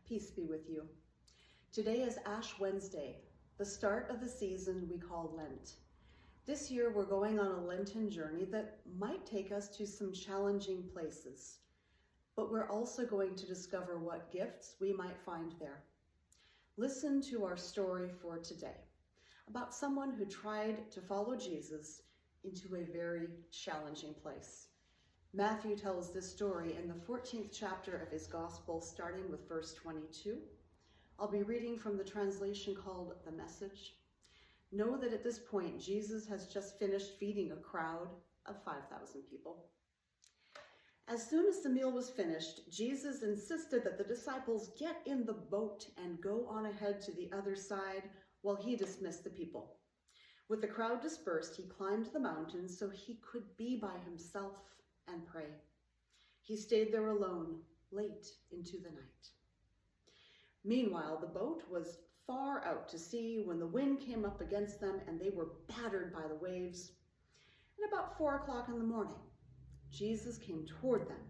Peace be with you. Today is Ash Wednesday, the start of the season we call Lent. This year we're going on a Lenten journey that might take us to some challenging places, but we're also going to discover what gifts we might find there. Listen to our story for today about someone who tried to follow Jesus into a very challenging place. Matthew tells this story in the 14th chapter of his gospel, starting with verse 22. I'll be reading from the translation called The Message. Know that at this point, Jesus has just finished feeding a crowd of 5,000 people. As soon as the meal was finished, Jesus insisted that the disciples get in the boat and go on ahead to the other side while he dismissed the people. With the crowd dispersed, he climbed the mountain so he could be by himself and pray. He stayed there alone late into the night. Meanwhile, the boat was far out to sea when the wind came up against them and they were battered by the waves. And about 4 o'clock in the morning, Jesus came toward them,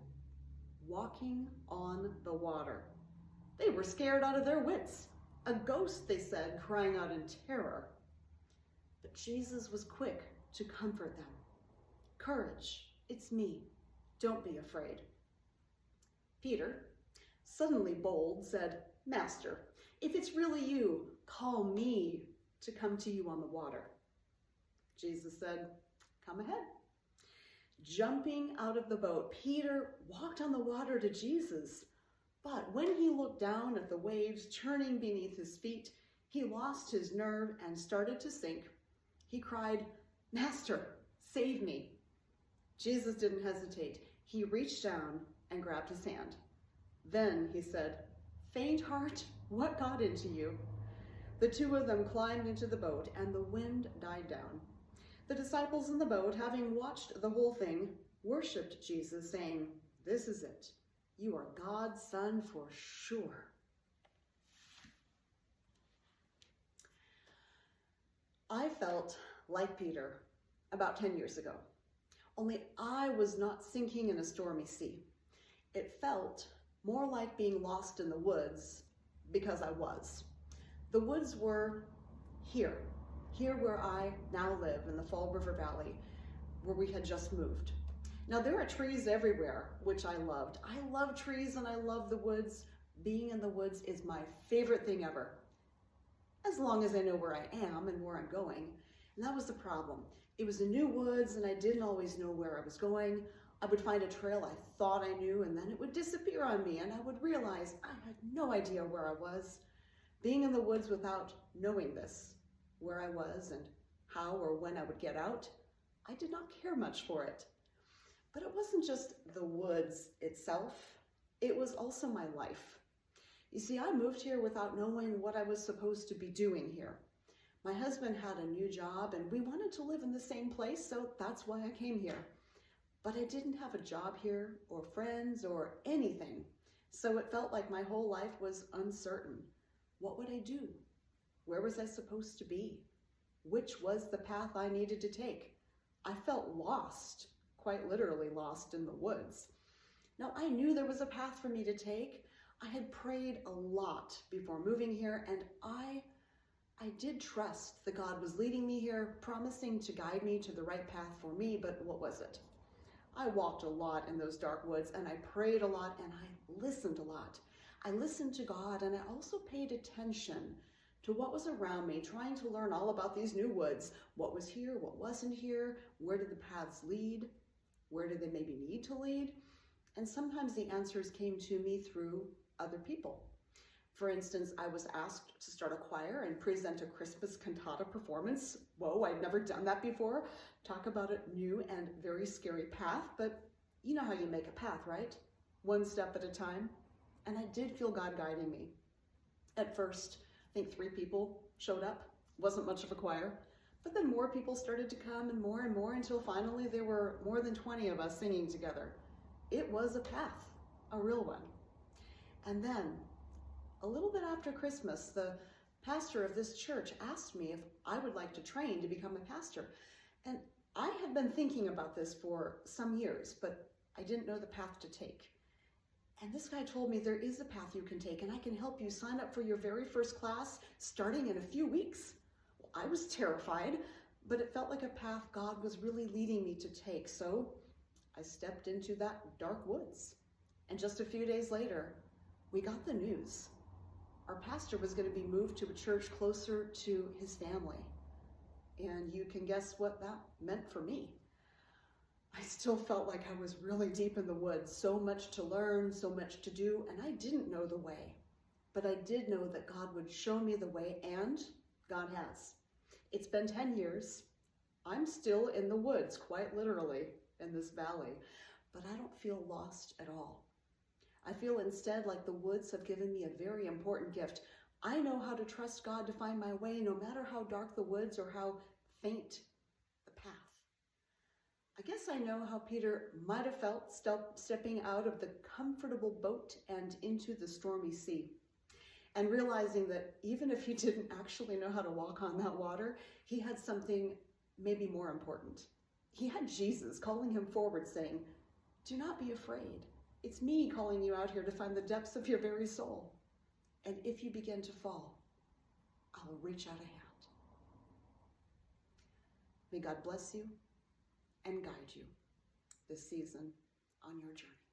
walking on the water. They were scared out of their wits. A ghost, they said, crying out in terror. But Jesus was quick to comfort them. Courage, it's me. Don't be afraid. Peter, suddenly bold, said, Master, if it's really you, call me to come to you on the water. Jesus said, come ahead. Jumping out of the boat, Peter walked on the water to Jesus. But when he looked down at the waves churning beneath his feet, he lost his nerve and started to sink. He cried, Master, save me. Jesus didn't hesitate. He reached down and grabbed his hand. Then he said, Faint heart, what got into you? The two of them climbed into the boat and the wind died down. The disciples in the boat, having watched the whole thing, worshipped Jesus, saying, This is it. You are God's Son for sure. I felt like Peter about 10 years ago, only I was not sinking in a stormy sea. It felt more like being lost in the woods because I was. The woods were here where I now live in the Fall River Valley, where we had just moved. Now there are trees everywhere, which I loved. I love trees and I love the woods. Being in the woods is my favorite thing ever, as long as I know where I am and where I'm going. And that was the problem. It was a new woods and I didn't always know where I was going. I would find a trail I thought I knew and then it would disappear on me and I would realize I had no idea where I was. Being in the woods without knowing this, where I was and how or when I would get out, I did not care much for it. But it wasn't just the woods itself, it was also my life. You see, I moved here without knowing what I was supposed to be doing here. My husband had a new job and we wanted to live in the same place, so that's why I came here. But I didn't have a job here or friends or anything, so it felt like my whole life was uncertain. What would I do? Where was I supposed to be? Which was the path I needed to take? I felt lost, quite literally lost in the woods. Now, I knew there was a path for me to take. I had prayed a lot before moving here, and I did trust that God was leading me here, promising to guide me to the right path for me, but what was it? I walked a lot in those dark woods, and I prayed a lot, and I listened a lot. I listened to God, and I also paid attention to what was around me, trying to learn all about these new woods. What was here, what wasn't here, where did the paths lead, where did they maybe need to lead? And sometimes the answers came to me through other people. For instance, I was asked to start a choir and present a Christmas cantata performance. Whoa, I'd never done that before. Talk about a new and very scary path, but you know how you make a path, right? One step at a time. And I did feel God guiding me. At first, I think 3 people showed up. Wasn't much of a choir. But then more people started to come and more until finally there were more than 20 of us singing together. It was a path, a real one. And then, a little bit after Christmas, the pastor of this church asked me if I would like to train to become a pastor. And I had been thinking about this for some years, but I didn't know the path to take. And this guy told me there is a path you can take, and I can help you sign up for your very first class starting in a few weeks. Well, I was terrified, but it felt like a path God was really leading me to take. So I stepped into that dark woods. And just a few days later, we got the news. Our pastor was going to be moved to a church closer to his family. And you can guess what that meant for me. I still felt like I was really deep in the woods, so much to learn, so much to do, and I didn't know the way. But I did know that God would show me the way, and God has. It's been 10 years. I'm still in the woods, quite literally, in this valley, but I don't feel lost at all. I feel instead like the woods have given me a very important gift. I know how to trust God to find my way, no matter how dark the woods or how faint the path. I guess I know how Peter might have felt stepping out of the comfortable boat and into the stormy sea, and realizing that even if he didn't actually know how to walk on that water, he had something maybe more important. He had Jesus calling him forward, saying, "Do not be afraid. It's me calling you out here to find the depths of your very soul. And if you begin to fall, I will reach out a hand." May God bless you and guide you this season on your journey.